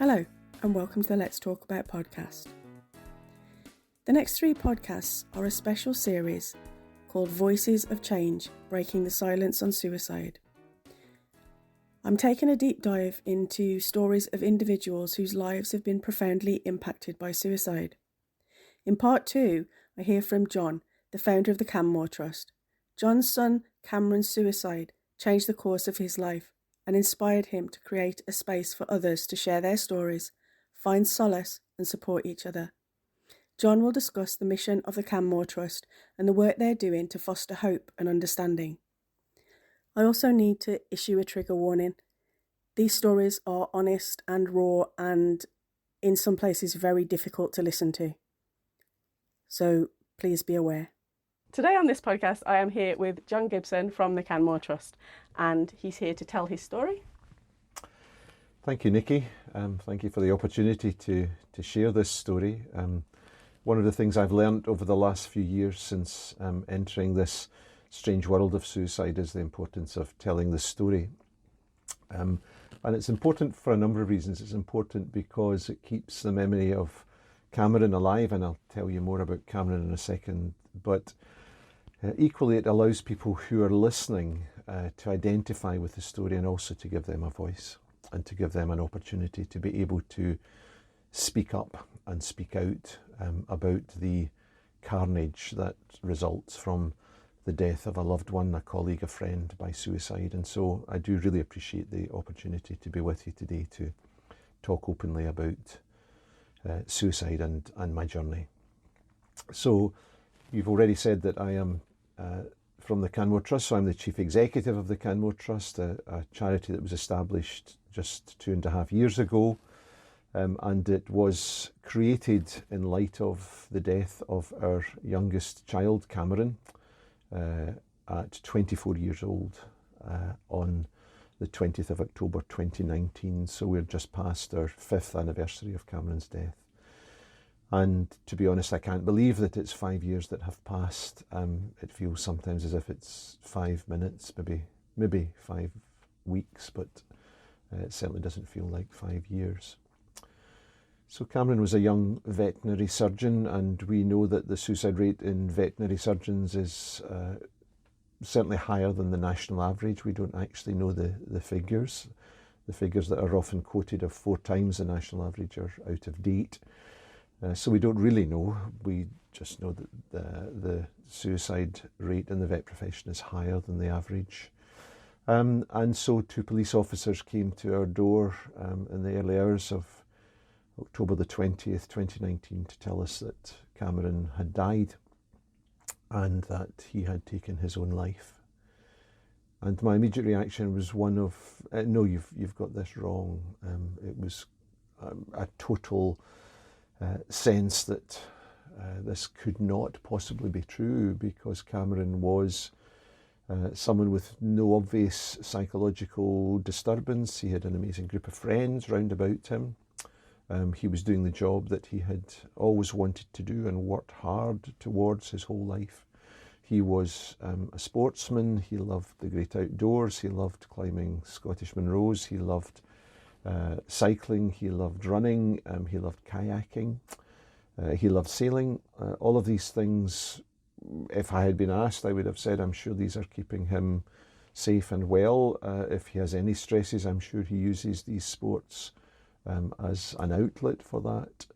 Hello, and welcome to the Let's Talk About podcast. The next 3 podcasts are a special series called Voices of Change, Breaking the Silence on Suicide. I'm taking a deep dive into stories of individuals whose lives have been profoundly impacted by suicide. In part 2, I hear from John, the founder of the Canmore Trust. John's son, Cameron's suicide, changed the course of his life and inspired him to create a space for others to share their stories, find solace and support each other. John will discuss the mission of the Canmore Trust and the work they're doing to foster hope and understanding. I also need to issue a trigger warning. These stories are honest and raw and in some places very difficult to listen to. So please be aware. Today on this podcast, I am here with John Gibson from the Canmore Trust, and he's here to tell his story. Thank you, Nikki. Thank you for the opportunity to share this story. One of the things I've learned over the last few years since entering this strange world of suicide is the importance of telling the story. And it's important for a number of reasons. It's important because it keeps the memory of Cameron alive, and I'll tell you more about Cameron in a second. But equally, it allows people who are listening to identify with the story and also to give them a voice and to give them an opportunity to be able to speak up and speak out about the carnage that results from the death of a loved one, a colleague, a friend by suicide. And so I do really appreciate the opportunity to be with you today to talk openly about suicide and my journey. So you've already said that I am from the Canmore Trust, so I'm the Chief Executive of the Canmore Trust, a charity that was established just 2.5 years ago, and it was created in light of the death of our youngest child, Cameron, at 24 years old on the 20th of October 2019, so we're just past our 5th anniversary of Cameron's death. And to be honest, I can't believe that it's 5 years that have passed. It feels sometimes as if it's 5 minutes, maybe 5 weeks, but it certainly doesn't feel like 5 years. So Cameron was a young veterinary surgeon, and we know that the suicide rate in veterinary surgeons is certainly higher than the national average. We don't actually know the figures. The figures that are often quoted of 4 times the national average are out of date. So we don't really know. We just know that the suicide rate in the vet profession is higher than the average. And so 2 police officers came to our door in the early hours of October the 20th, 2019 to tell us that Cameron had died and that he had taken his own life. And my immediate reaction was one of, no, you've got this wrong. It was a total sense that this could not possibly be true, because Cameron was someone with no obvious psychological disturbance. He had an amazing group of friends round about him. He was doing the job that he had always wanted to do and worked hard towards his whole life. He was a sportsman. He loved the great outdoors. He loved climbing Scottish Munros. He loved cycling, he loved running, he loved kayaking, he loved sailing. All of these things, if I had been asked, I would have said, I'm sure these are keeping him safe and well. If he has any stresses, I'm sure he uses these sports as an outlet for that.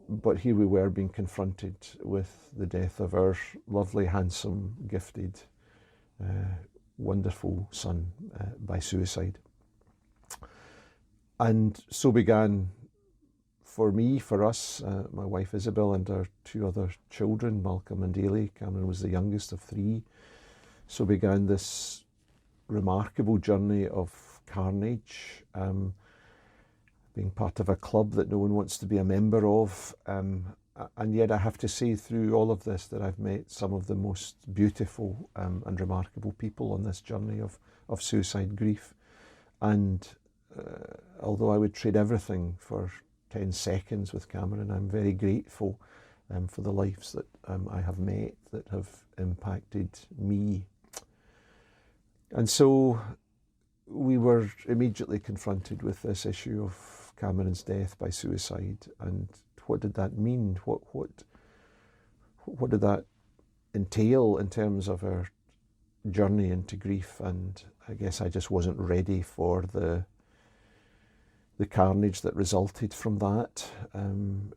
But here we were being confronted with the death of our lovely, handsome, gifted, wonderful son by suicide. And so began, for me, for us, my wife Isabel and our 2 other children, Malcolm and Ailey. Cameron was the youngest of 3. So began this remarkable journey of carnage, being part of a club that no one wants to be a member of. And yet I have to say, through all of this, that I've met some of the most beautiful and remarkable people on this journey of suicide grief. And although I would trade everything for 10 seconds with Cameron, I'm very grateful for the lives that I have met that have impacted me. And so we were immediately confronted with this issue of Cameron's death by suicide, and what did that mean? What did that entail in terms of our journey into grief? And I guess I just wasn't ready for the carnage that resulted from that.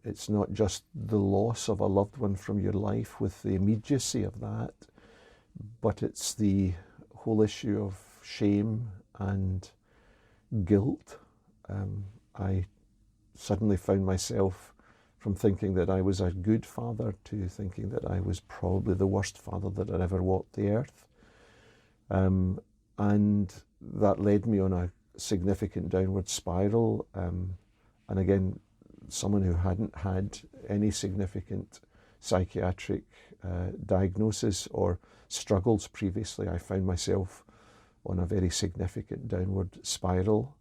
It's not just the loss of a loved one from your life with the immediacy of that, but it's the whole issue of shame and guilt. I suddenly found myself from thinking that I was a good father to thinking that I was probably the worst father that had ever walked the earth. And that led me on a significant downward spiral. And again, someone who hadn't had any significant psychiatric diagnosis or struggles previously, I found myself on a very significant downward spiral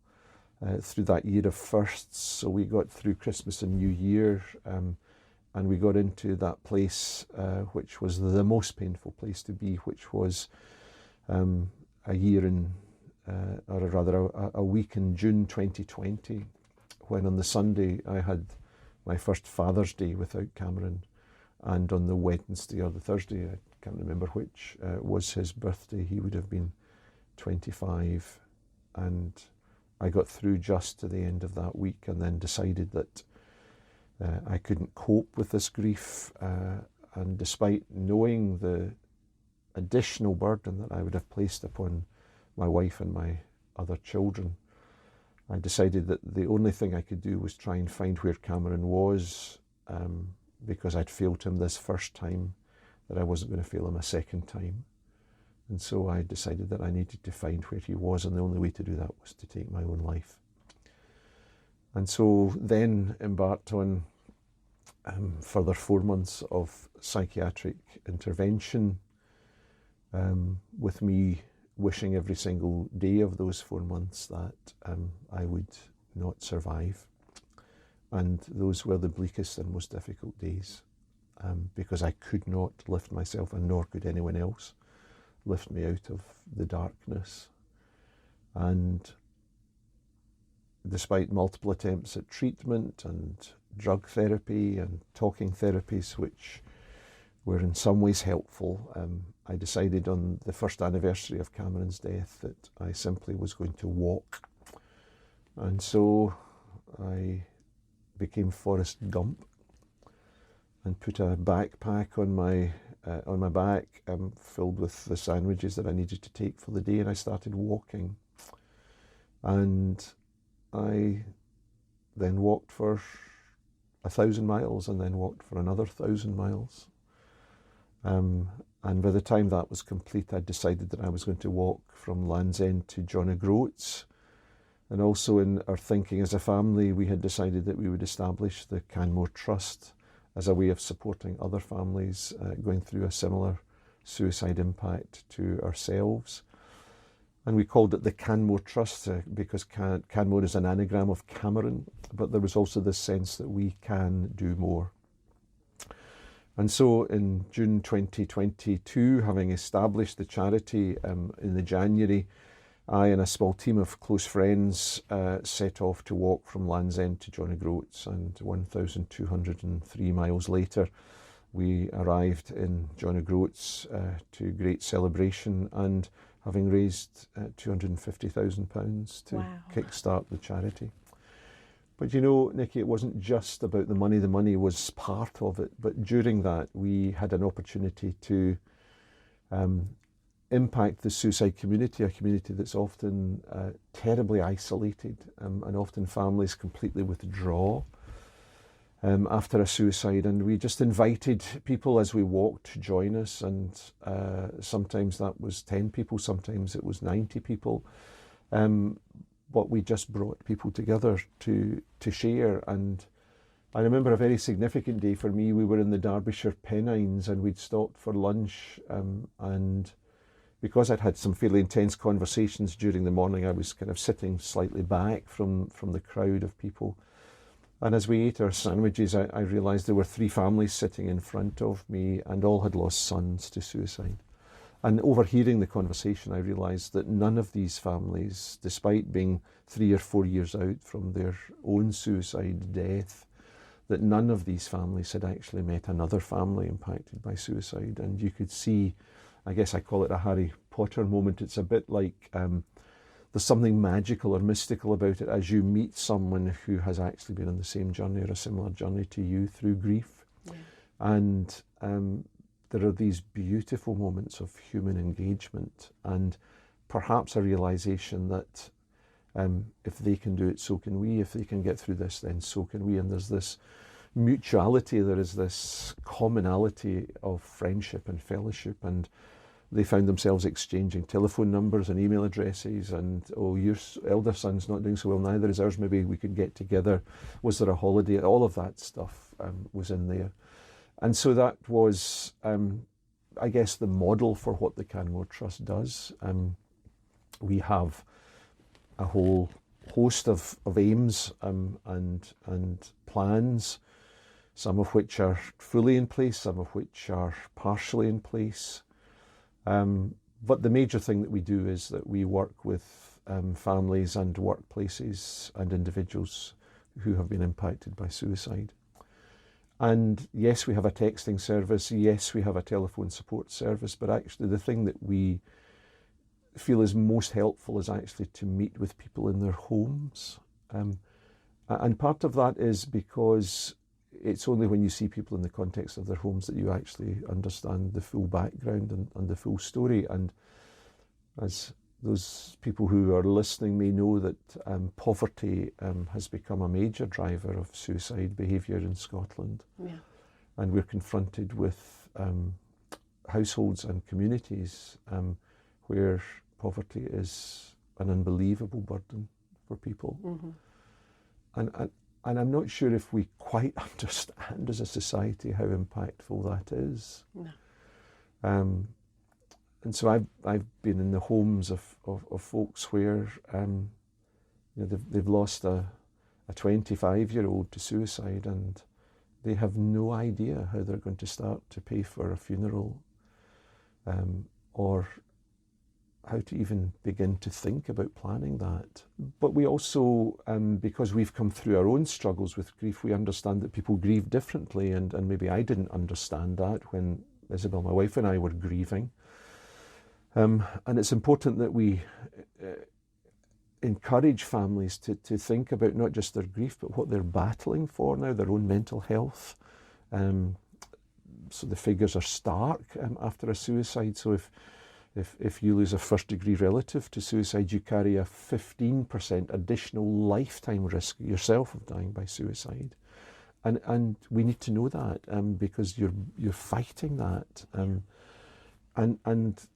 through that year of firsts. So we got through Christmas and New Year, and we got into that place which was the most painful place to be, which was a year in, or rather a week in June 2020, when on the Sunday I had my first Father's Day without Cameron, and on the Wednesday or the Thursday, I can't remember which, was his birthday. He would have been 25, and I got through just to the end of that week and then decided that I couldn't cope with this grief, and despite knowing the additional burden that I would have placed upon my wife and my other children, I decided that the only thing I could do was try and find where Cameron was, because I'd failed him this first time, that I wasn't going to fail him a second time. And so I decided that I needed to find where he was, and the only way to do that was to take my own life. And so then embarked on further 4 months of psychiatric intervention, with me wishing every single day of those 4 months that I would not survive. And those were the bleakest and most difficult days, because I could not lift myself, and nor could anyone else lift me out of the darkness. And despite multiple attempts at treatment and drug therapy and talking therapies, which were in some ways helpful, I decided on the first anniversary of Cameron's death that I simply was going to walk. And so I became Forrest Gump and put a backpack on my back, filled with the sandwiches that I needed to take for the day, and I started walking. And I then walked for 1,000 miles, and then walked for another 1,000 miles. And by the time that was complete, I decided that I was going to walk from Land's End to John O'Groats. And also in our thinking as a family, we had decided that we would establish the Canmore Trust as a way of supporting other families going through a similar suicide impact to ourselves. And we called it the Canmore Trust because Canmore is an anagram of Cameron, but there was also this sense that we can do more. And so in June 2022, having established the charity in the January, I and a small team of close friends set off to walk from Land's End to John O'Groats, and 1,203 miles later we arrived in John O'Groats to great celebration, and having raised £250,000 to kickstart the charity. But you know, Nikki, it wasn't just about the money. The money was part of it, but during that we had an opportunity to impact the suicide community, a community that's often terribly isolated, and often families completely withdraw after a suicide. And we just invited people as we walked to join us, and sometimes that was 10 people, sometimes it was 90 people. But we just brought people together to share. And I remember a very significant day for me. We were in the Derbyshire Pennines, and we'd stopped for lunch, and because I'd had some fairly intense conversations during the morning, I was kind of sitting slightly back from the crowd of people. And as we ate our sandwiches, I realised there were 3 families sitting in front of me, and all had lost sons to suicide. And overhearing the conversation, I realised that none of these families, despite being 3 or 4 years out from their own suicide death, that none of these families had actually met another family impacted by suicide. And you could see, I guess I call it a Harry Potter moment. It's a bit like there's something magical or mystical about it as you meet someone who has actually been on the same journey or a similar journey to you through grief. Yeah. And there are these beautiful moments of human engagement and perhaps a realization that if they can do it, so can we. If they can get through this, then so can we. And there's this mutuality, there is this commonality of friendship and fellowship, and they found themselves exchanging telephone numbers and email addresses, and, oh, your elder son's not doing so well, neither is ours, maybe we could get together. Was there a holiday? All of that stuff was in there. And so that was, I guess, the model for what the Canmore Trust does. We have a whole host of aims and plans, some of which are fully in place, some of which are partially in place. But the major thing that we do is that we work with families and workplaces and individuals who have been impacted by suicide. And yes, we have a texting service, yes, we have a telephone support service, but actually the thing that we feel is most helpful is actually to meet with people in their homes. And part of that is because it's only when you see people in the context of their homes that you actually understand the full background and the full story. And as those people who are listening may know, that poverty has become a major driver of suicide behaviour in Scotland. Yeah. And we're confronted with households and communities where poverty is an unbelievable burden for people. Mm-hmm. And I'm not sure if we quite understand as a society how impactful that is. No. And so I've been in the homes of folks where they've lost a 25-year-old to suicide, and they have no idea how they're going to start to pay for a funeral, or how to even begin to think about planning that. But we also, because we've come through our own struggles with grief, we understand that people grieve differently, and maybe I didn't understand that when Isabel, my wife, and I were grieving. And it's important that we encourage families to think about not just their grief, but what they're battling for now, their own mental health. So the figures are stark after a suicide. So if you lose a first-degree relative to suicide, you carry a 15% additional lifetime risk yourself of dying by suicide. And we need to know that because you're fighting that. And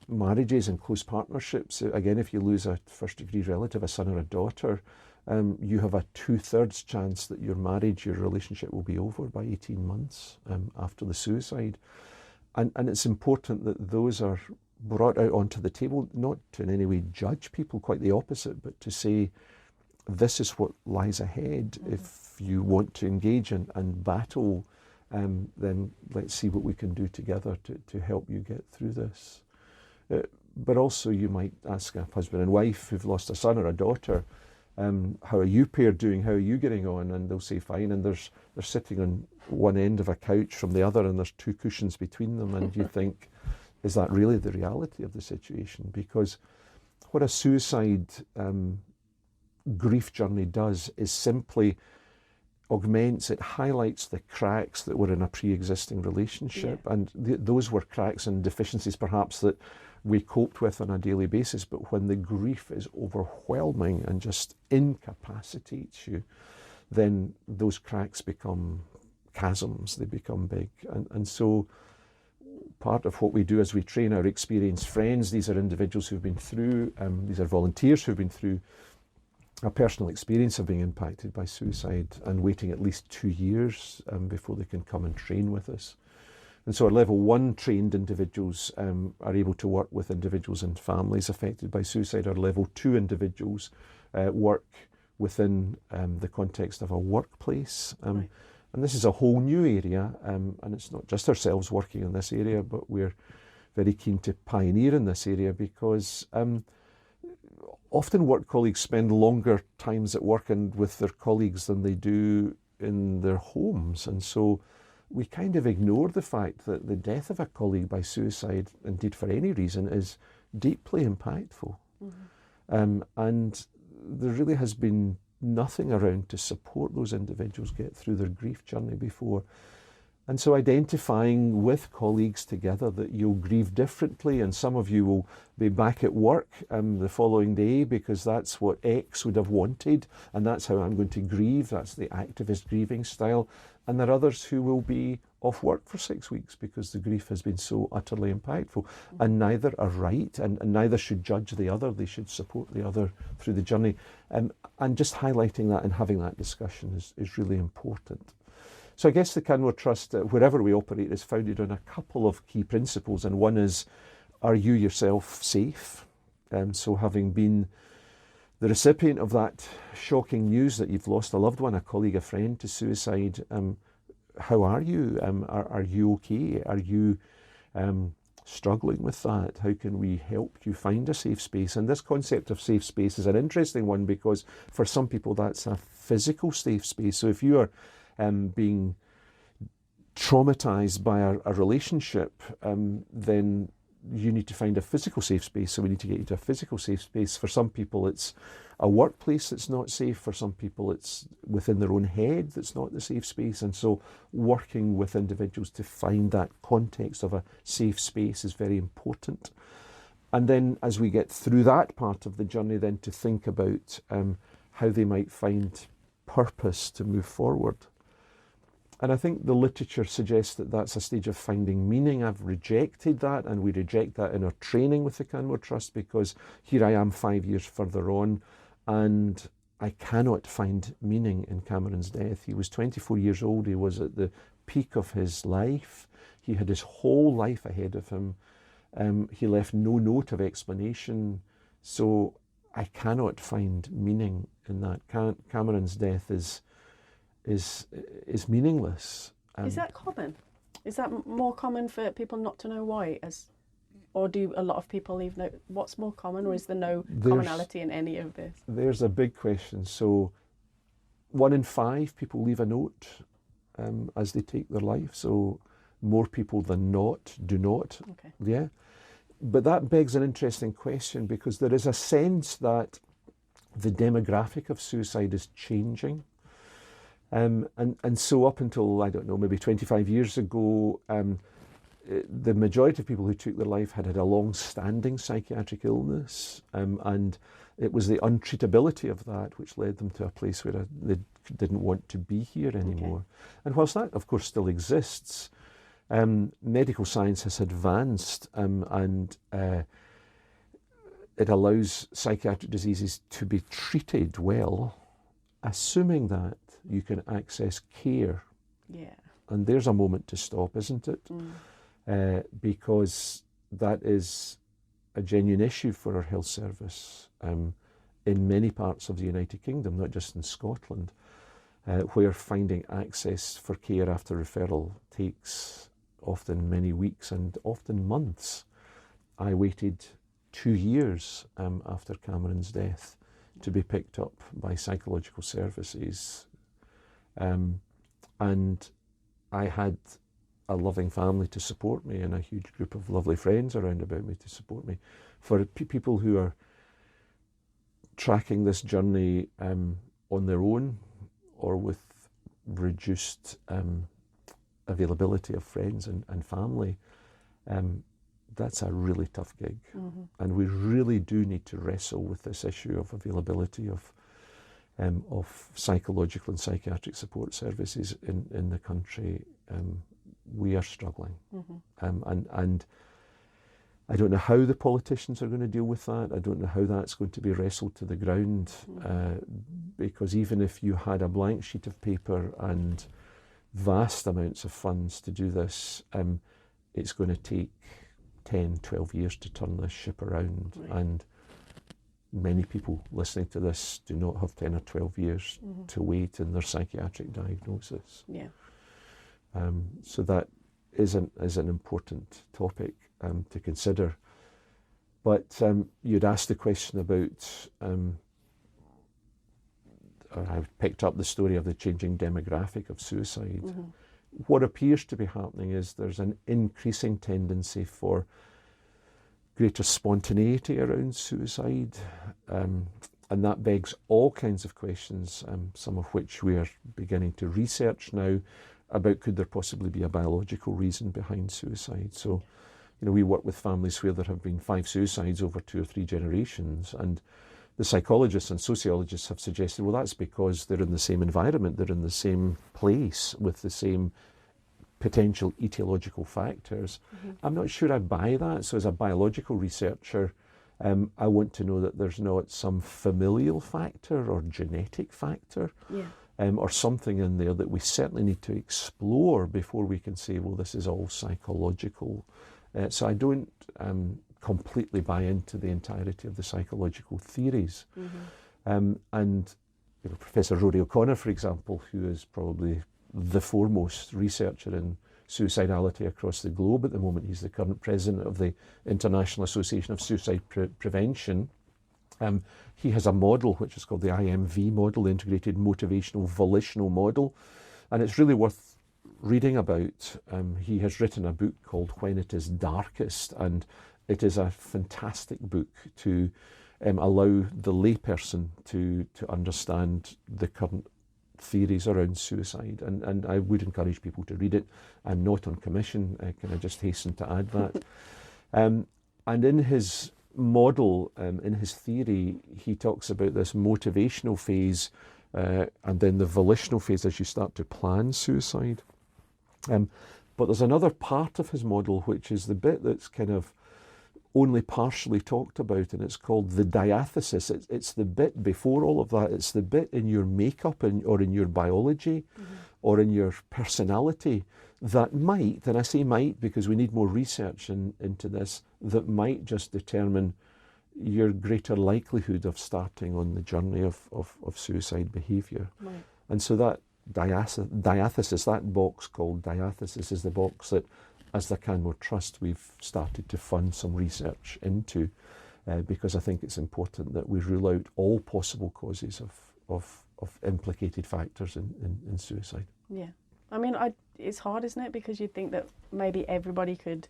marriages and close partnerships, again, if you lose a first-degree relative, a son or a daughter, you have a 2/3 chance that your marriage, your relationship will be over by 18 months after the suicide. And it's important that those are brought out onto the table, not to in any way judge people, quite the opposite, but to say, this is what lies ahead. Mm-hmm. If you want to engage and battle, then let's see what we can do together to help you get through this. But also you might ask a husband and wife who've lost a son or a daughter, how are you pair doing? How are you getting on? And they'll say fine. And they're sitting on one end of a couch from the other, and there's 2 cushions between them. And you think, is that really the reality of the situation? Because what a suicide grief journey does is simply augments, it highlights the cracks that were in a pre-existing relationship. Yeah. And those were cracks and deficiencies perhaps that we coped with on a daily basis, but when the grief is overwhelming and just incapacitates you, then those cracks become chasms, they become big. And so part of what we do is we train our experienced friends. These are individuals who've been through, these are volunteers who've been through a personal experience of being impacted by suicide and waiting at least 2 years before they can come and train with us. And so our level 1 trained individuals are able to work with individuals and families affected by suicide. Our level 2 individuals work within the context of a workplace. Right. And this is a whole new area, and it's not just ourselves working in this area, but we're very keen to pioneer in this area because often work colleagues spend longer times at work and with their colleagues than they do in their homes. And so we kind of ignore the fact that the death of a colleague by suicide, indeed for any reason, is deeply impactful. And there really has been nothing around to support those individuals get through their grief journey before. And so identifying with colleagues together that you'll grieve differently, and some of you will be back at work the following day because that's what X would have wanted, and that's how I'm going to grieve. That's the activist grieving style. And there are others who will be off work for 6 weeks because the grief has been so utterly impactful. And neither are right, and neither should judge the other. They should support the other through the journey. And just highlighting that and having that discussion is really important. So I guess the Canmore Trust, wherever we operate, is founded on a couple of key principles. And one is, are you yourself safe? So having been the recipient of that shocking news that you've lost a loved one, a colleague, a friend to suicide, how are you? Are you okay? Are you struggling with that? How can we help you find a safe space? And this concept of safe space is an interesting one because for some people that's a physical safe space. So if you are being traumatized by a relationship, then you need to find a physical safe space. So we need to get you to a physical safe space. For some people it's a workplace that's not safe. For some people it's within their own head that's not the safe space. And so working with individuals to find that context of a safe space is very important. And then as we get through that part of the journey, then to think about how they might find purpose to move forward. And I think the literature suggests that that's a stage of finding meaning. I've rejected that, and we reject that in our training with the Canmore Trust because here I am 5 years further on and I cannot find meaning in Cameron's death. He was 24 years old. He was at the peak of his life. He had his whole life ahead of him. He left no note of explanation. So I cannot find meaning in that. Cameron's death is meaningless. Is that common? Is that more common for people not to know why? Or do a lot of people leave no? What's more common, or is there no commonality in any of this? There's a big question. So 1 in 5 people leave a note as they take their life. So more people than not do not. Okay. Yeah. But that begs an interesting question because there is a sense that the demographic of suicide is changing. And so up until, I don't know, maybe 25 years ago, the majority of people who took their life had a long-standing psychiatric illness, and it was the untreatability of that which led them to a place where they didn't want to be here anymore. Okay. And whilst that, of course, still exists, medical science has advanced and it allows psychiatric diseases to be treated well, assuming that you can access care. Yeah. And there's a moment to stop, isn't it? Because that is a genuine issue for our health service in many parts of the United Kingdom, not just in Scotland, where finding access for care after referral takes often many weeks and often months. I waited 2 years after Cameron's death to be picked up by psychological services. And I had a loving family to support me and a huge group of lovely friends around about me to support me. For people who are tracking this journey on their own or with reduced availability of friends and family, that's a really tough gig. Mm-hmm. And we really do need to wrestle with this issue of availability of psychological and psychiatric support services in the country. We are struggling. Mm-hmm. And I don't know how the politicians are going to deal with that. I don't know how that's going to be wrestled to the ground, because even if you had a blank sheet of paper and vast amounts of funds to do this, it's going to take 10, 12 years to turn this ship around. Right. And many people listening to this do not have 10 or 12 years to wait in their psychiatric diagnosis. Yeah. So that is an important topic to consider. But you'd asked the question about, I picked up the story of the changing demographic of suicide. Mm-hmm. What appears to be happening is there's an increasing tendency for greater spontaneity around suicide, and that begs all kinds of questions, some of which we are beginning to research now, about could there possibly be a biological reason behind suicide. So, we work with families where there have been 5 suicides over 2 or 3 generations, and the psychologists and sociologists have suggested, well, that's because they're in the same environment, they're in the same place with the same potential etiological factors. Mm-hmm. I'm not sure I buy that. So as a biological researcher, I want to know that there's not some familial factor or genetic factor, or something in there that we certainly need to explore before we can say, well, this is all psychological. So I don't completely buy into the entirety of the psychological theories. Mm-hmm. And Professor Rory O'Connor, for example, who is probably the foremost researcher in suicidality across the globe at the moment, he's the current president of the International Association of Suicide Prevention. He has a model which is called the IMV model, the Integrated Motivational Volitional Model, and it's really worth reading about. He has written a book called When It Is Darkest, and it is a fantastic book to allow the layperson to understand the current theories around suicide, and I would encourage people to read it. I'm not on commission, can I just hasten to add that. And in his model, in his theory, he talks about this motivational phase and then the volitional phase as you start to plan suicide. But there's another part of his model which is the bit that's kind of only partially talked about, and it's called the diathesis. It's the bit before all of that. It's the bit in your makeup or in your biology or in your personality that might, and I say might because we need more research into this, that might just determine your greater likelihood of starting on the journey of suicide behaviour. Right. And so that diathesis, that box called diathesis, is the box that, as the Canmore Trust, we've started to fund some research into, because I think it's important that we rule out all possible causes of implicated factors in suicide. Yeah. I mean, it's hard, isn't it? Because you'd think that maybe everybody could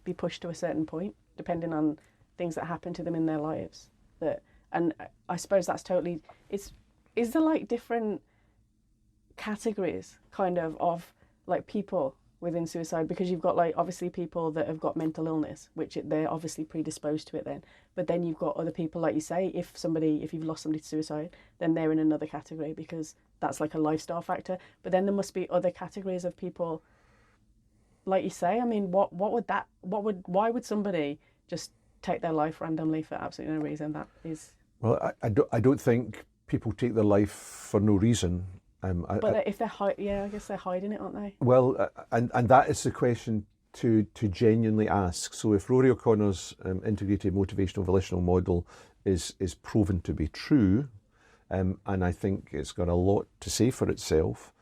be pushed to a certain point, depending on things that happen to them in their lives. And I suppose that's totally... Is there like different categories kind of like people within suicide? Because you've got like obviously people that have got mental illness, which they're obviously predisposed to it then. But then you've got other people, like you say, if you've lost somebody to suicide, then they're in another category because that's like a lifestyle factor. But then there must be other categories of people, like you say. I mean, why would somebody just take their life randomly for absolutely no reason? That is... Well, I don't think people take their life for no reason. If they're I guess they're hiding it, aren't they? Well, and that is the question to genuinely ask. So if Rory O'Connor's integrated motivational volitional model is proven to be true, and I think it's got a lot to say for itself,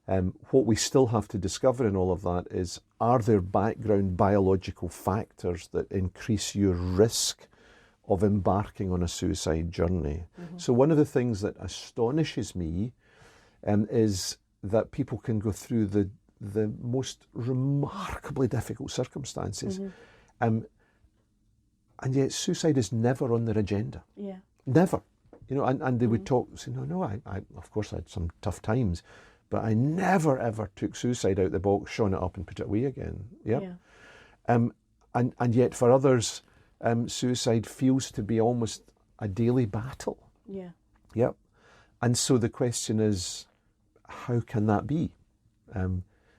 what we still have to discover in all of that is, are there background biological factors that increase your risk of embarking on a suicide journey? Mm-hmm. So one of the things that astonishes me is that people can go through the most remarkably difficult circumstances, and yet suicide is never on their agenda. Yeah, never. And they would talk, say, no, I of course I had some tough times, but I never ever took suicide out the box, shone it up, and put it away again. Yep. Yeah. And yet for others, suicide feels to be almost a daily battle. Yeah. Yep. And so the question is, how can that be?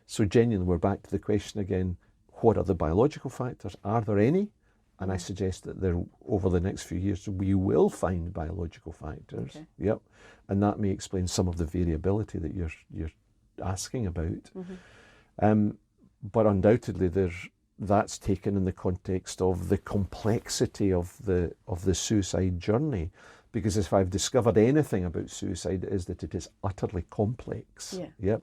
So genuinely, we're back to the question again, what are the biological factors? Are there any? And I suggest that over the next few years, we will find biological factors. Okay. Yep. And that may explain some of the variability that you're asking about. Mm-hmm. But undoubtedly, that's taken in the context of the complexity of the suicide journey. Because if I've discovered anything about suicide, it is that it is utterly complex. Yeah. Yep.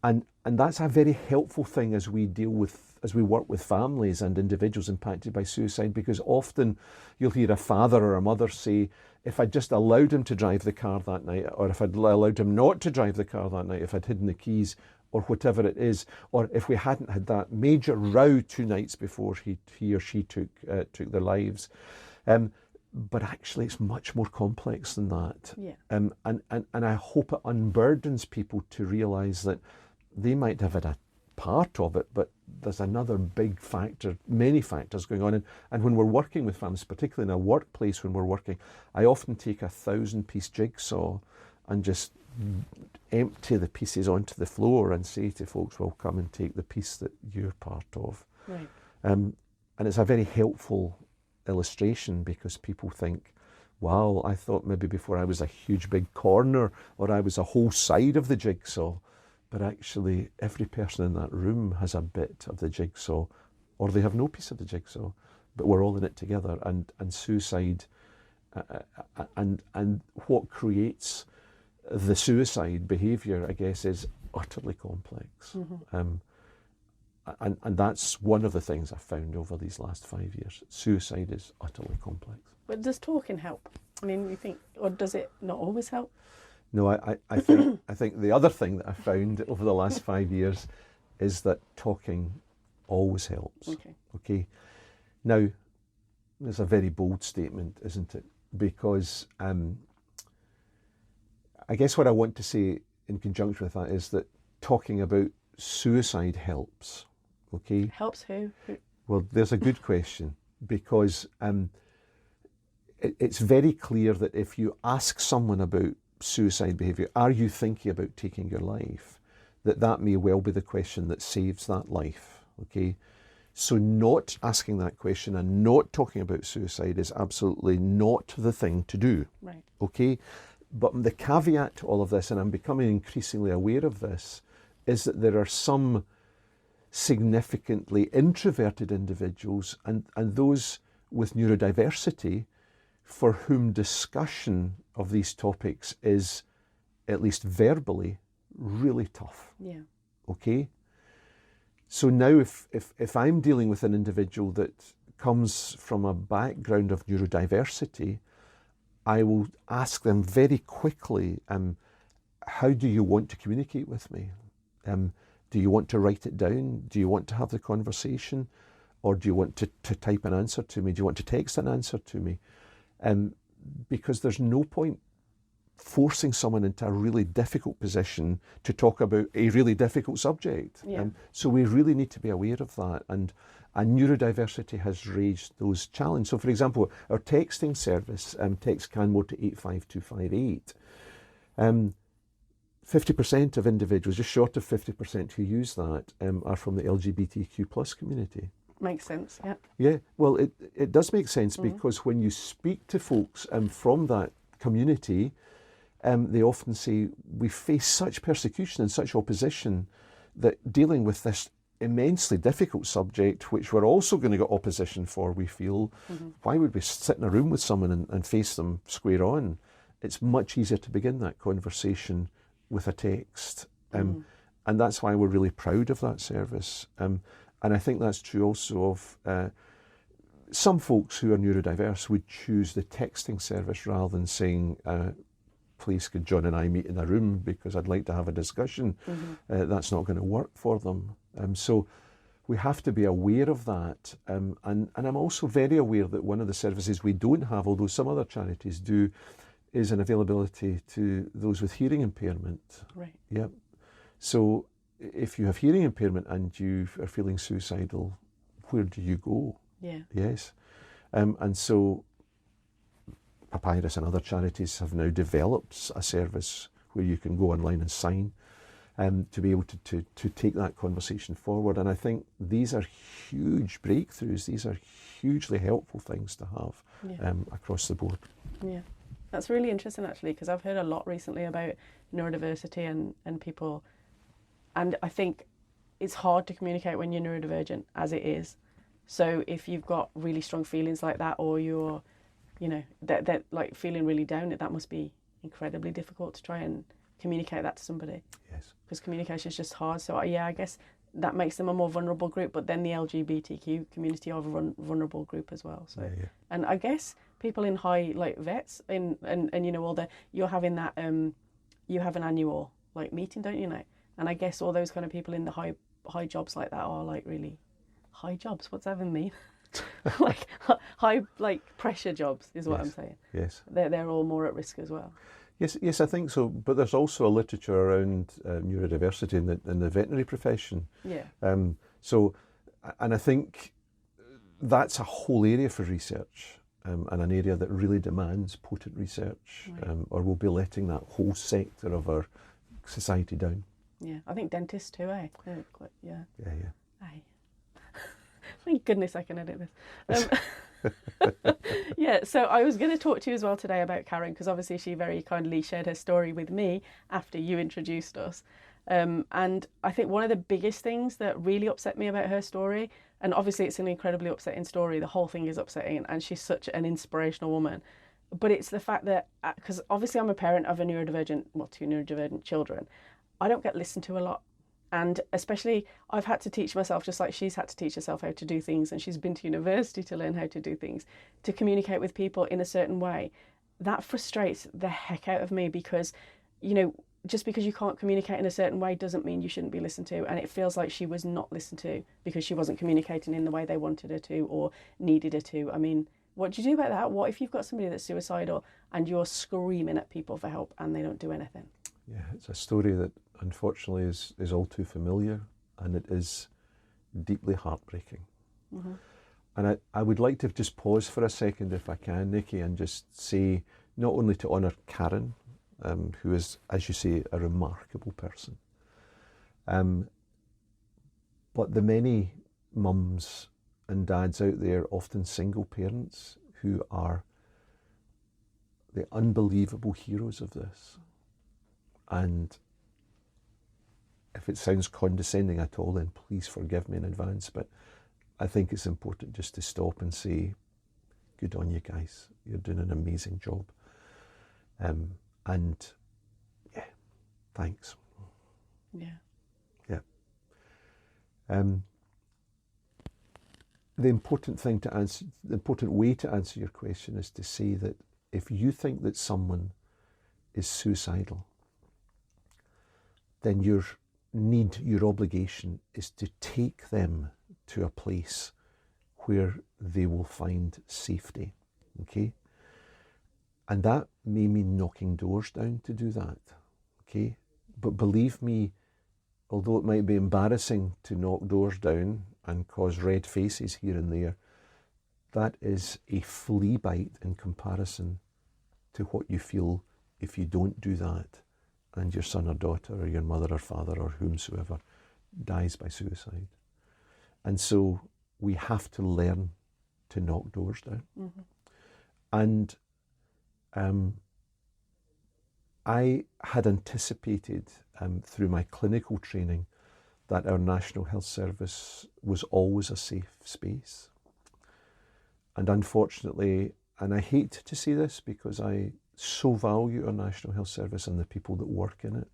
And that's a very helpful thing as we work with families and individuals impacted by suicide, because often you'll hear a father or a mother say, if I'd just allowed him to drive the car that night, or if I'd allowed him not to drive the car that night, if I'd hidden the keys, or whatever it is, or if we hadn't had that major row 2 nights before he or she took their lives. But actually it's much more complex than that. Yeah. And I hope it unburdens people to realise that they might have had a part of it, but there's another big factor, many factors going on. And when we're working with families, particularly in a workplace when we're working, I often take a 1,000-piece jigsaw and just empty the pieces onto the floor and say to folks, well, come and take the piece that you're part of. Right. And it's a very helpful illustration, because people think, wow, I thought maybe before I was a huge big corner, or I was a whole side of the jigsaw. But actually, every person in that room has a bit of the jigsaw, or they have no piece of the jigsaw, but we're all in it together. And suicide and what creates the suicide behaviour, I guess, is utterly complex. Mm-hmm. And that's one of the things I've found over these last 5 years. Suicide is utterly complex. But does talking help? I mean, you think, or does it not always help? No, I think the other thing that I found over the last 5 years is that talking always helps. Okay. Now, there's a very bold statement, isn't it? Because I guess what I want to say in conjunction with that is that talking about suicide helps. Okay. Helps who? Well, there's a good question, because it's very clear that if you ask someone about suicide behaviour, are you thinking about taking your life, that may well be the question that saves that life. Okay, so not asking that question and not talking about suicide is absolutely not the thing to do. Right. Okay, but the caveat to all of this, and I'm becoming increasingly aware of this, is that there are some significantly introverted individuals and those with neurodiversity for whom discussion of these topics is, at least verbally, really tough. Yeah. Okay? So now if I'm dealing with an individual that comes from a background of neurodiversity, I will ask them very quickly, how do you want to communicate with me? Do you want to write it down? Do you want to have the conversation? Or do you want to type an answer to me? Do you want to text an answer to me? Because there's no point forcing someone into a really difficult position to talk about a really difficult subject. Yeah. So we really need to be aware of that. And neurodiversity has raised those challenges. So for example, our texting service, text Canmore to 85258, 50% of individuals, just short of 50% who use that, are from the LGBTQ plus community. Makes sense, yeah. Yeah, well, it does make sense, because when you speak to folks from that community, they often say, we face such persecution and such opposition that dealing with this immensely difficult subject, which we're also going to get opposition for, we feel, why would we sit in a room with someone and face them square on? It's much easier to begin that conversation with a text. And that's why we're really proud of that service. And I think that's true also of some folks who are neurodiverse would choose the texting service rather than saying, please could John and I meet in a room because I'd like to have a discussion. That's not going to work for them. So we have to be aware of that. And I'm also very aware that one of the services we don't have, although some other charities do, is an availability to those with hearing impairment. Right. Yep. So if you have hearing impairment and you are feeling suicidal, where do you go? Yeah. Yes. And so Papyrus and other charities have now developed a service where you can go online and sign to be able to take that conversation forward. And I think these are huge breakthroughs. These are hugely helpful things to have across the board. Yeah. That's really interesting, actually, because I've heard a lot recently about neurodiversity and people. And I think it's hard to communicate when you're neurodivergent, as it is. So if you've got really strong feelings like that, or you're, that like feeling really down, that must be incredibly difficult to try and communicate that to somebody. Yes. Because communication is just hard. So I guess that makes them a more vulnerable group, but then the LGBTQ community are a vulnerable group as well. So, Yeah. and I guess people in high, like vets, and you know, all the, you're having that, you have an annual like meeting, don't you know? And I guess all those kind of people in the high jobs like that are like really high jobs. What's that even mean? Like high, like pressure jobs is what I'm saying. Yes. They're all more at risk as well. Yes, I think so. But there's also a literature around neurodiversity in the veterinary profession. Yeah. So, and I think that's a whole area for research, and an area that really demands potent research, Right. or we'll be letting that whole sector of our society down. Yeah, I think dentists too, eh? Yeah. Yeah. Aye. Thank goodness I can edit this. Yeah, so I was going to talk to you as well today about Karen, because obviously she very kindly shared her story with me after you introduced us. And I think one of the biggest things that really upset me about her story, and obviously it's an incredibly upsetting story, the whole thing is upsetting, and she's such an inspirational woman, but it's the fact that, because obviously I'm a parent of two neurodivergent children, I don't get listened to a lot. And especially, I've had to teach myself, just like she's had to teach herself how to do things, and she's been to university to learn how to do things, to communicate with people in a certain way. That frustrates the heck out of me, because, you know, just because you can't communicate in a certain way doesn't mean you shouldn't be listened to. And it feels like she was not listened to because she wasn't communicating in the way they wanted her to or needed her to. I mean, what do you do about that? What if you've got somebody that's suicidal and you're screaming at people for help and they don't do anything? Yeah, it's a story that unfortunately is all too familiar, and it is deeply heartbreaking. Mm-hmm. And I would like to just pause for a second, if I can, Nikki, and just say, not only to honour Karen, who is, as you say, a remarkable person, but the many mums and dads out there, often single parents, who are the unbelievable heroes of this. And if it sounds condescending at all, then please forgive me in advance, but I think it's important just to stop and say, good on you guys, you're doing an amazing job. And yeah, thanks. Yeah. Yeah. The important way to answer your question is to say that if you think that someone is suicidal, then your obligation is to take them to a place where they will find safety, okay? And that may mean knocking doors down to do that, okay? But believe me, although it might be embarrassing to knock doors down and cause red faces here and there, that is a flea bite in comparison to what you feel if you don't do that and your son or daughter or your mother or father or whomsoever dies by suicide. And so we have to learn to knock doors down. Mm-hmm. And I had anticipated through my clinical training that our National Health Service was always a safe space. And unfortunately, and I hate to say this because I so value our National Health Service and the people that work in it.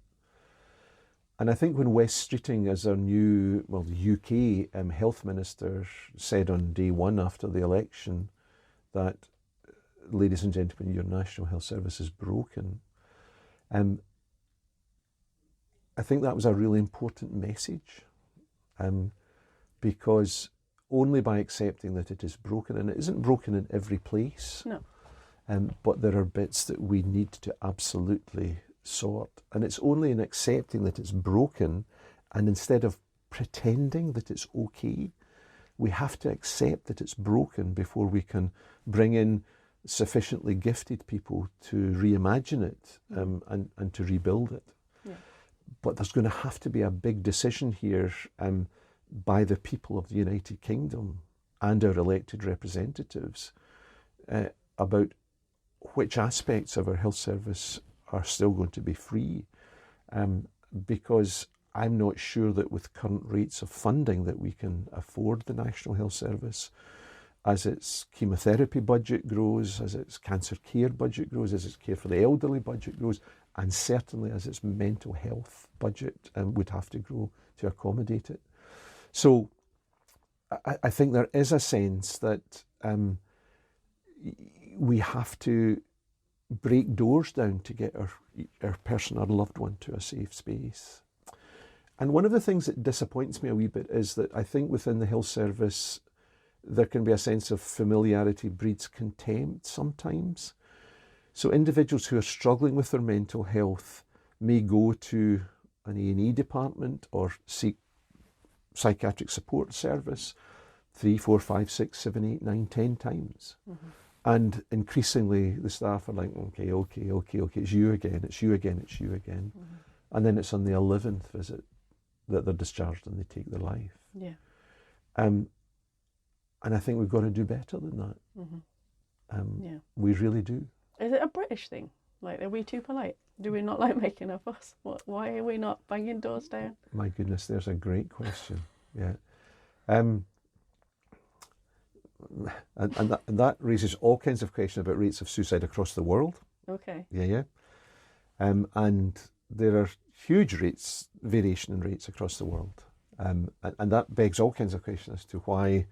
And I think when Wes Streeting, as our new, the UK health minister, said on day one after the election that, ladies and gentlemen, your National Health Service is broken, I think that was a really important message, because only by accepting that it is broken, and it isn't broken in every place, no. But there are bits that we need to absolutely sort. And it's only in accepting that it's broken, and instead of pretending that it's okay, we have to accept that it's broken before we can bring in sufficiently gifted people to reimagine it and to rebuild it. Yeah. But there's going to have to be a big decision here by the people of the United Kingdom and our elected representatives about which aspects of our health service are still going to be free, because I'm not sure that with current rates of funding that we can afford the National Health Service. As its chemotherapy budget grows, as its cancer care budget grows, as its care for the elderly budget grows, and certainly as its mental health budget would have to grow to accommodate it. So I think there is a sense that we have to break doors down to get our person or loved one to a safe space. And one of the things that disappoints me a wee bit is that I think within the health service there can be a sense of familiarity breeds contempt sometimes. So individuals who are struggling with their mental health may go to an A&E department or seek psychiatric support service 3, 4, 5, 6, 7, 8, 9, 10 times. Mm-hmm. And increasingly the staff are like, okay, it's you again. Mm-hmm. And then it's on the 11th visit that they're discharged and they take their life. Yeah. And I think we've got to do better than that. Mm-hmm. We really do. Is it a British thing? Like, are we too polite? Do we not like making a fuss? Why are we not banging doors down? My goodness, there's a great question. Yeah. And that raises all kinds of questions about rates of suicide across the world. Okay. Yeah. And there are huge variation in rates across the world. And that begs all kinds of questions as to why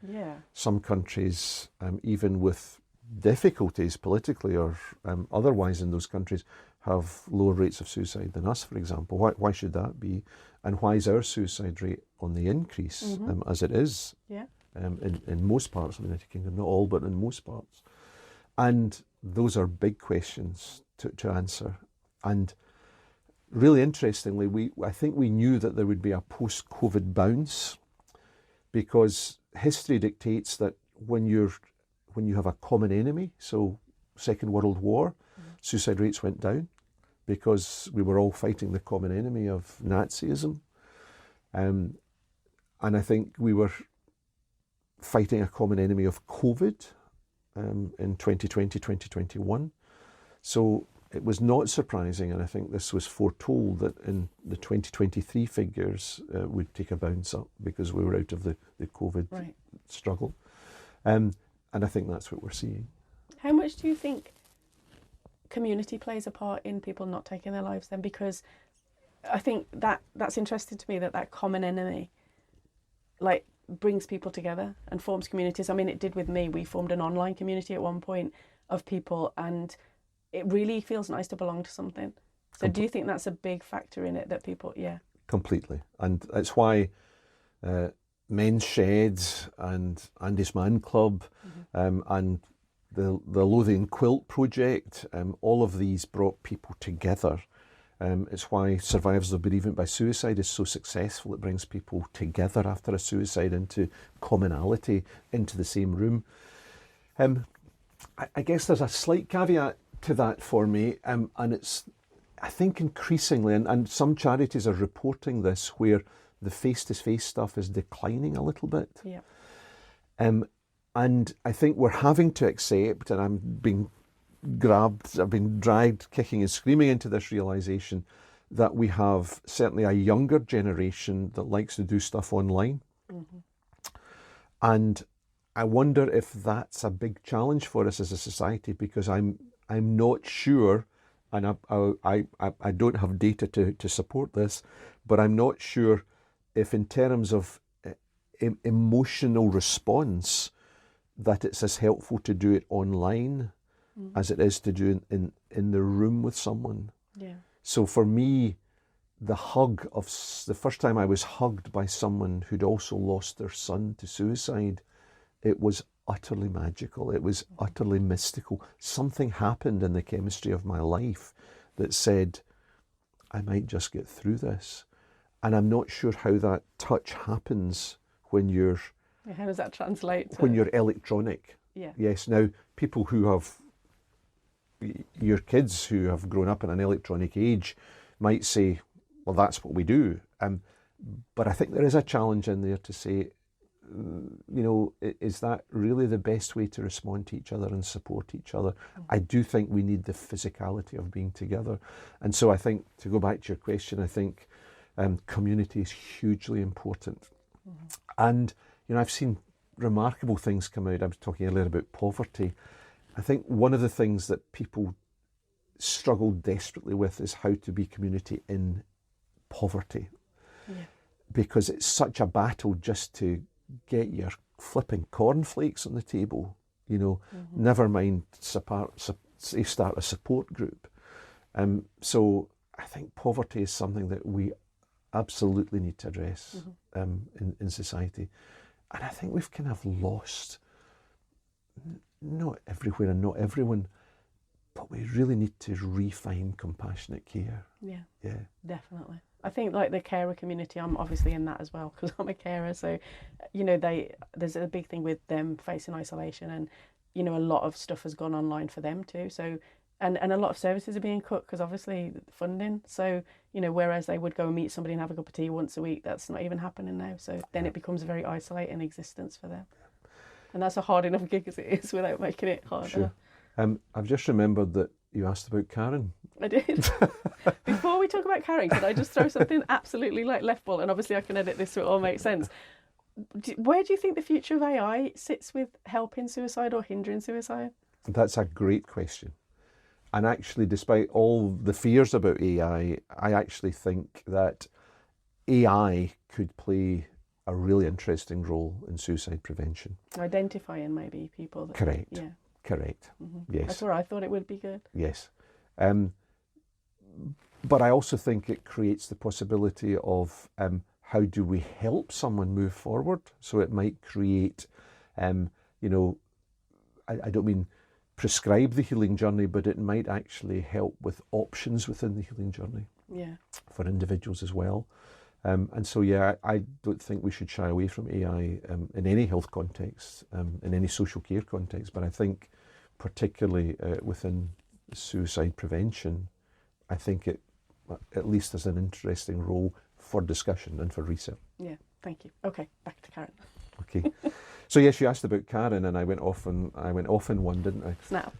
some countries, even with difficulties politically or otherwise in those countries, have lower rates of suicide than us, for example. Why should that be? And why is our suicide rate on the increase, as it is in most parts of the United Kingdom? Not all, but in most parts. And those are big questions to answer. And really interestingly, I think we knew that there would be a post-COVID bounce, because history dictates that when you have a common enemy, so Second World War, suicide rates went down because we were all fighting the common enemy of Nazism. And I think we were fighting a common enemy of COVID in 2020, 2021. So it was not surprising, and I think this was foretold, that in the 2023 figures would take a bounce up because we were out of the COVID struggle. And I think that's what we're seeing. How much do you think community plays a part in people not taking their lives then? Because I think that's interesting to me, that common enemy like brings people together and forms communities. I mean, it did with me. We formed an online community at one point of people, and it really feels nice to belong to something. So do you think that's a big factor in it, that people, Completely. And it's why Men's Sheds and Andy's Man Club and the Lothian Quilt Project, all of these brought people together. It's why Survivors of Bereavement by Suicide is so successful. It brings people together after a suicide into commonality, into the same room. I guess there's a slight caveat to that for me, and it's, I think, increasingly, and some charities are reporting this, where the face-to-face stuff is declining a little bit. Yeah. And I think we're having to accept, and I'm being I've been dragged kicking and screaming into this realisation that we have certainly a younger generation that likes to do stuff online. And I wonder if that's a big challenge for us as a society, because I'm not sure, and I don't have data to support this, but I'm not sure if in terms of emotional response that it's as helpful to do it online as it is to do it in the room with someone. Yeah. So for me, the first time I was hugged by someone who'd also lost their son to suicide, it was utterly magical. It was utterly mystical. Something happened in the chemistry of my life that said, I might just get through this. And I'm not sure how that touch happens when you're... How does that translate? When you're electronic. Yeah. Yes. Now, people who have... Your kids who have grown up in an electronic age might say, well, that's what we do. But I think there is a challenge in there to say, is that really the best way to respond to each other and support each other? I do think we need the physicality of being together. And so I think, to go back to your question, I think community is hugely important. And, I've seen remarkable things come out. I was talking earlier about poverty. I think one of the things that people struggle desperately with is how to be community in poverty. Yeah. Because it's such a battle just to get your flipping cornflakes on the table, never mind start a support group. So I think poverty is something that we absolutely need to address in society. And I think we've kind of lost, not everywhere and not everyone, but we really need to refine compassionate care. Yeah, definitely. I think like the carer community, I'm obviously in that as well because I'm a carer. So, there's a big thing with them facing isolation, and a lot of stuff has gone online for them too. So, and a lot of services are being cut because obviously funding. So, whereas they would go and meet somebody and have a cup of tea once a week, that's not even happening now. So then it becomes a very isolating existence for them, and that's a hard enough gig as it is without making it harder. Sure. I've just remembered that you asked about Karen. I did. Before we talk about Karen, could I just throw something absolutely like left ball? And obviously I can edit this so it all makes sense. Where do you think the future of AI sits with helping suicide or hindering suicide? That's a great question. And actually, despite all the fears about AI, I actually think that AI could play a really interesting role in suicide prevention. Identifying maybe people. Correct. Yeah. Correct. Yes. That's where I thought it would be good. Yes. But I also think it creates the possibility of how do we help someone move forward? So it might create, I don't mean prescribe the healing journey, but it might actually help with options within the healing journey for individuals as well. And so, I don't think we should shy away from AI in any health context, in any social care context, but I think particularly within suicide prevention, I think it at least has an interesting role for discussion and for research. Yeah, thank you. Okay, back to Karen. Okay. So yes, you asked about Karen, and I went off in one, didn't I? Snap.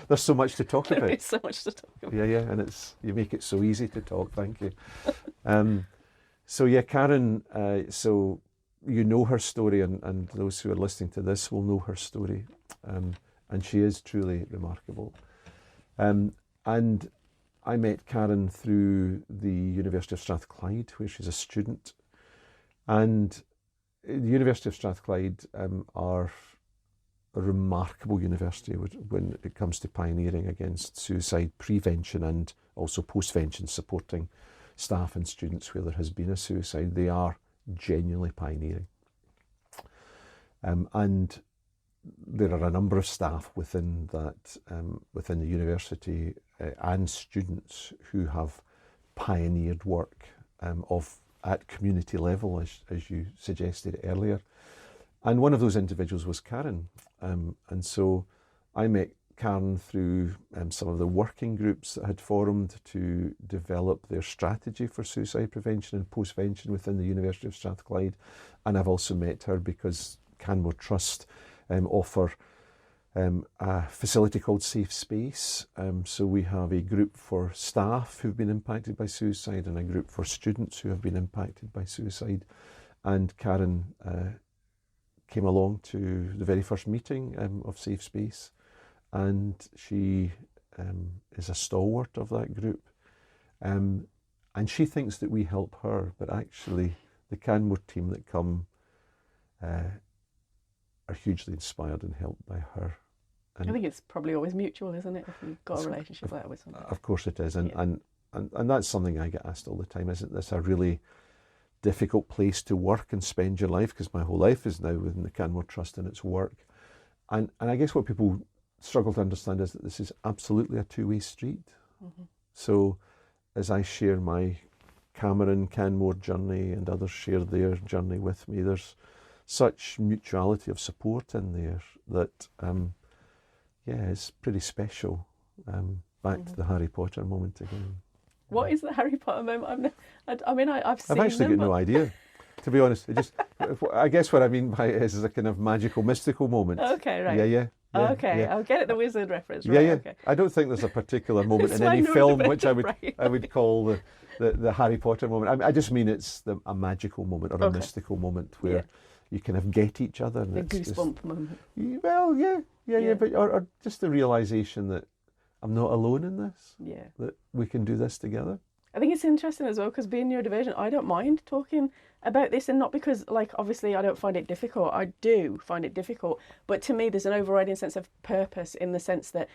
There's so much to talk about. There's so much to talk about. Yeah, and you make it so easy to talk. Thank you. Karen. So you know her story, and those who are listening to this will know her story, and she is truly remarkable. And I met Karen through the University of Strathclyde, where she's a student, and the University of Strathclyde are a remarkable university when it comes to pioneering against suicide prevention and also postvention, supporting staff and students where there has been a suicide. They are genuinely pioneering. And there are a number of staff within the university and students who have pioneered work at community level, as you suggested earlier. And one of those individuals was Karen. And so I met Karen through some of the working groups that had formed to develop their strategy for suicide prevention and postvention within the University of Strathclyde. And I've also met her because Canmore Trust offer a facility called Safe Space. So we have a group for staff who've been impacted by suicide and a group for students who have been impacted by suicide. And Karen came along to the very first meeting of Safe Space, and she is a stalwart of that group. And she thinks that we help her, but actually the Canmore team that come are hugely inspired and helped by her. And I think it's probably always mutual, isn't it, if you've got a relationship like that with somebody? Of course it is, and that's something I get asked all the time. Isn't this a really difficult place to work and spend your life? Because my whole life is now within the Canmore Trust and its work. And I guess what people struggle to understand is that this is absolutely a two-way street. Mm-hmm. So as I share my Cameron Canmore journey and others share their journey with me, there's such mutuality of support in there that it's pretty special. Back to the Harry Potter moment again. What is the Harry Potter moment? I've seen I've actually them, got no idea, to be honest. I guess what I mean by it is a kind of magical, mystical moment. Okay, right. Yeah. Okay, I'll get it, the wizard reference. Right, Yeah. Okay. I don't think there's a particular moment in any film which I would call the Harry Potter moment. I just mean it's a magical moment or a mystical moment where you kind of get each other. And the goosebump moment. Well, yeah, but or just the realisation that I'm not alone in this. Yeah. That we can do this together. I think it's interesting as well, because being neurodivergent, I don't mind talking about this, and not because, like, obviously I don't find it difficult. I do find it difficult, but to me there's an overriding sense of purpose, in the sense that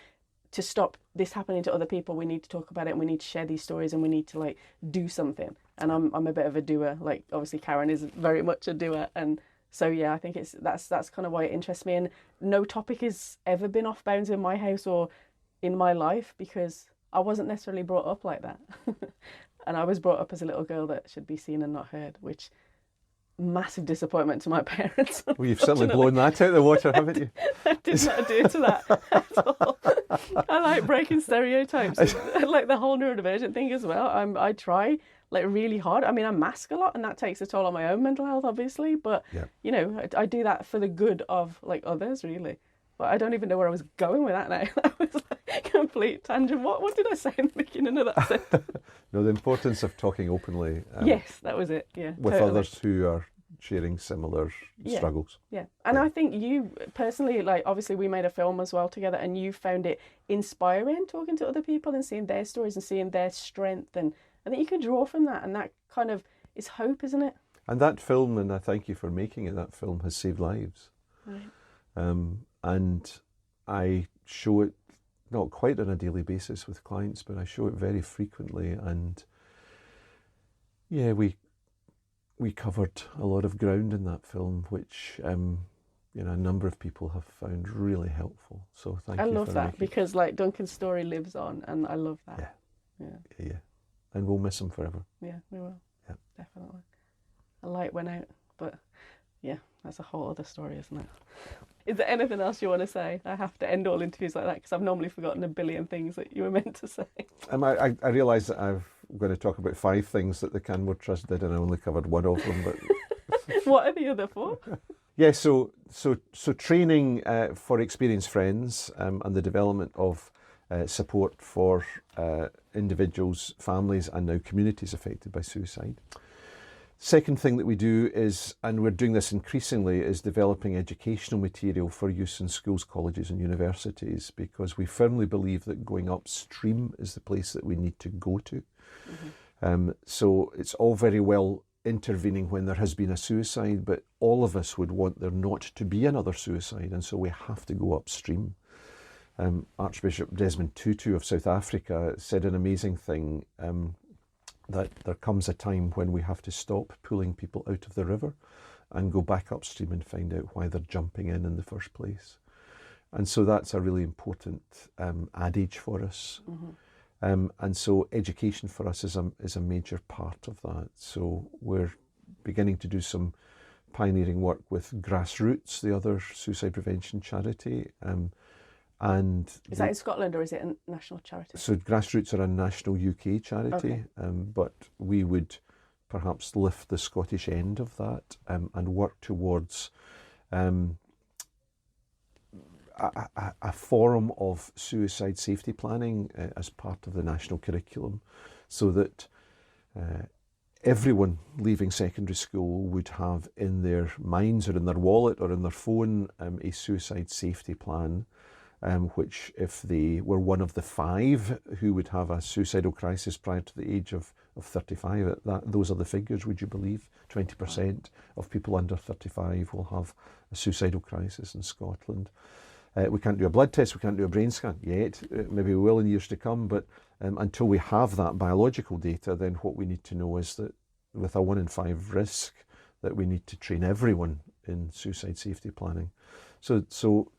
to stop this happening to other people, we need to talk about it, and we need to share these stories, and we need to, like, do something. And I'm a bit of a doer. Like, obviously Karen is very much a doer, and so yeah, I think that's kind of why it interests me. And no topic has ever been off bounds in my house or in my life, because I wasn't necessarily brought up like that. And I was brought up as a little girl that should be seen and not heard, which massive disappointment to my parents. Well, you've certainly blown that out of the water, haven't you? I did not adhere to that at all. I like breaking stereotypes, like the whole neurodivergent thing as well. I try, like, really hard. I mean, I mask a lot, and that takes a toll on my own mental health, obviously. But you know, I do that for the good of, like, others, really. But I don't even know where I was going with that now. That was like a complete tangent. What did I say in the beginning of that sentence? No, the importance of talking openly. Yes, that was it. Yeah, with totally. others who are sharing similar struggles. Yeah, and I think you personally, like, obviously we made a film as well together, and you found it inspiring talking to other people and seeing their stories and seeing their strength, and I think you can draw from that, and that kind of is hope, isn't it? And that film, and I thank you for making it, that film has saved lives. Right. And I show it not quite on a daily basis with clients, but I show it very frequently. And yeah, we covered a lot of ground in that film, which you know, a number of people have found really helpful. So thank you. I love that, because, like, Duncan's story lives on, and I love that. Yeah. And we'll miss him forever. Yeah, we will. Yeah, definitely. A light went out, but yeah, that's a whole other story, isn't it? Is there anything else you want to say? I have to end all interviews like that, because I've normally forgotten a billion things that you were meant to say. I realise that I'm going to talk about 5 things that the Canmore Trust did, and I only covered one of them. But what are the other 4? Yeah, so training for experienced friends, and the development of support for individuals, families, and now communities affected by suicide. Second thing that we do is, and we're doing this increasingly, is developing educational material for use in schools, colleges and universities, because we firmly believe that going upstream is the place that we need to go to. Mm-hmm. So it's all very well intervening when there has been a suicide, but all of us would want there not to be another suicide, and so we have to go upstream. Archbishop Desmond Tutu of South Africa said an amazing thing, that there comes a time when we have to stop pulling people out of the river and go back upstream and find out why they're jumping in the first place. And so that's a really important adage for us. Mm-hmm. And so education for us is a major part of that. So we're beginning to do some pioneering work with Grassroots, the other suicide prevention charity. And is that in Scotland, or is it a national charity? So Grassroots are a national UK charity, but we would perhaps lift the Scottish end of that and work towards a forum of suicide safety planning as part of the national curriculum, so that everyone leaving secondary school would have in their minds or in their wallet or in their phone a suicide safety plan. Which, if they were one of the 5 who would have a suicidal crisis prior to the age of 35, those are the figures, would you believe? 20% of people under 35 will have a suicidal crisis in Scotland. We can't do a blood test, we can't do a brain scan yet. Maybe we will in years to come, but until we have that biological data, then what we need to know is that with a 1 in 5 risk, that we need to train everyone in suicide safety planning. So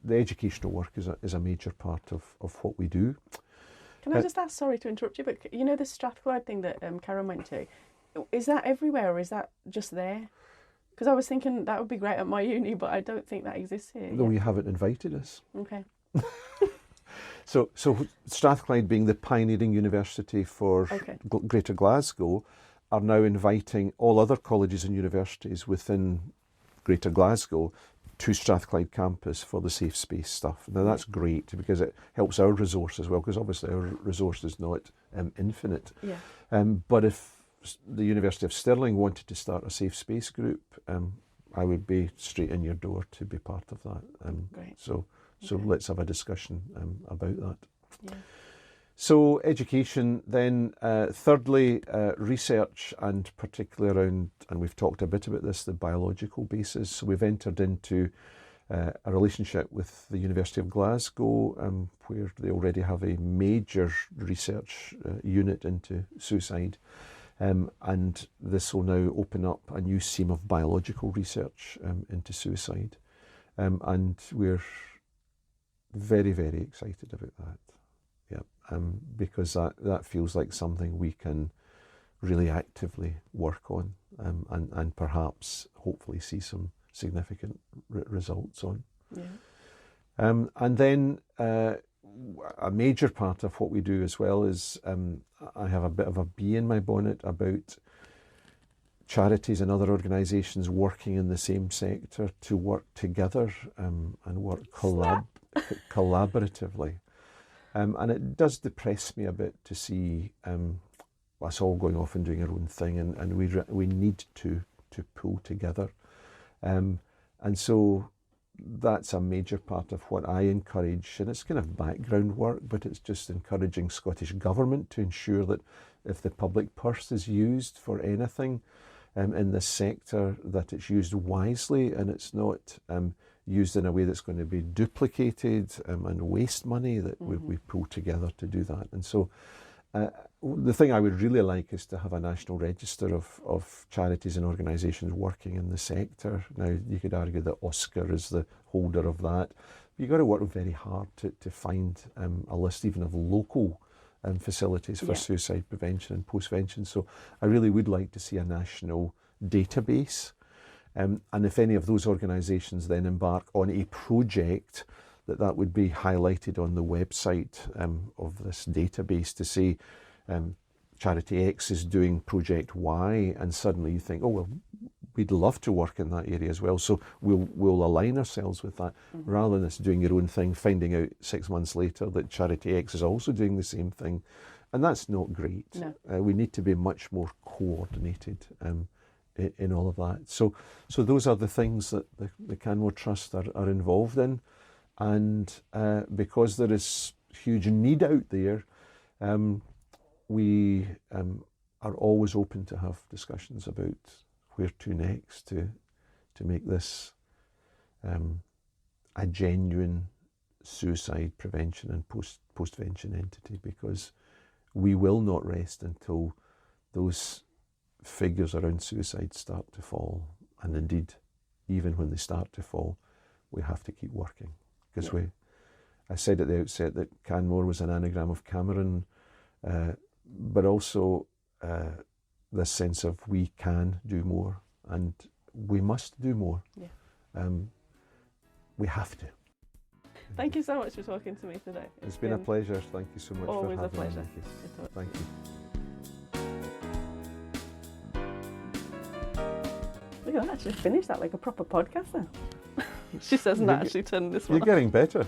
the educational work is a major part of what we do. Can I just ask, sorry to interrupt you, but you know the Strathclyde thing that Karen went to, is that everywhere or is that just there? Because I was thinking that would be great at my uni, but I don't think that exists here. No, you haven't invited us. Okay. So Strathclyde, being the pioneering university for Greater Glasgow, are now inviting all other colleges and universities within Greater Glasgow to Strathclyde campus for the safe space stuff. Now that's great, because it helps our resource as well, because obviously our resource is not infinite. Yeah. But if the University of Stirling wanted to start a safe space group, I would be straight in your door to be part of that. Great. So let's have a discussion about that. So education, then thirdly, research, and particularly around, and we've talked a bit about this, the biological basis. So we've entered into a relationship with the University of Glasgow, where they already have a major research unit into suicide. And this will now open up a new seam of biological research into suicide. And we're very, very excited about that. Yeah, because that feels like something we can really actively work on and perhaps hopefully see some significant results on. Yeah. And then a major part of what we do as well is I have a bit of a bee in my bonnet about charities and other organisations working in the same sector to work together and work collaboratively. And it does depress me a bit to see us all going off and doing our own thing, and we need to pull together. And so that's a major part of what I encourage, and it's kind of background work, but it's just encouraging Scottish Government to ensure that if the public purse is used for anything in this sector, that it's used wisely and it's not used in a way that's going to be duplicated and waste money, that we pull together to do that. And so the thing I would really like is to have a national register of charities and organisations working in the sector. Now, you could argue that Oscar is the holder of that. You've got to work very hard to find a list even of local facilities for suicide prevention and postvention. So I really would like to see a national database. And if any of those organisations then embark on a project, that would be highlighted on the website of this database to say Charity X is doing Project Y, and suddenly you think, oh, well, we'd love to work in that area as well, so we'll align ourselves with that, rather than us doing your own thing, finding out 6 months later that Charity X is also doing the same thing. And that's not great. No. We need to be much more coordinated in all of that. So those are the things that the Canmore Trust are involved in. And because there is huge need out there, we are always open to have discussions about where to next to make this a genuine suicide prevention and postvention entity, because we will not rest until those figures around suicide start to fall. And indeed, even when they start to fall, we have to keep working. Because I said at the outset that Canmore was an anagram of Cameron, but also this sense of we can do more and we must do more. Yeah. We have to. Thank you so much for talking to me today. It's been a pleasure. Thank you so much for having me. Always a pleasure. Thank you. We can actually finish that like a proper podcast now. She says, not actually turn this one You're off. getting better.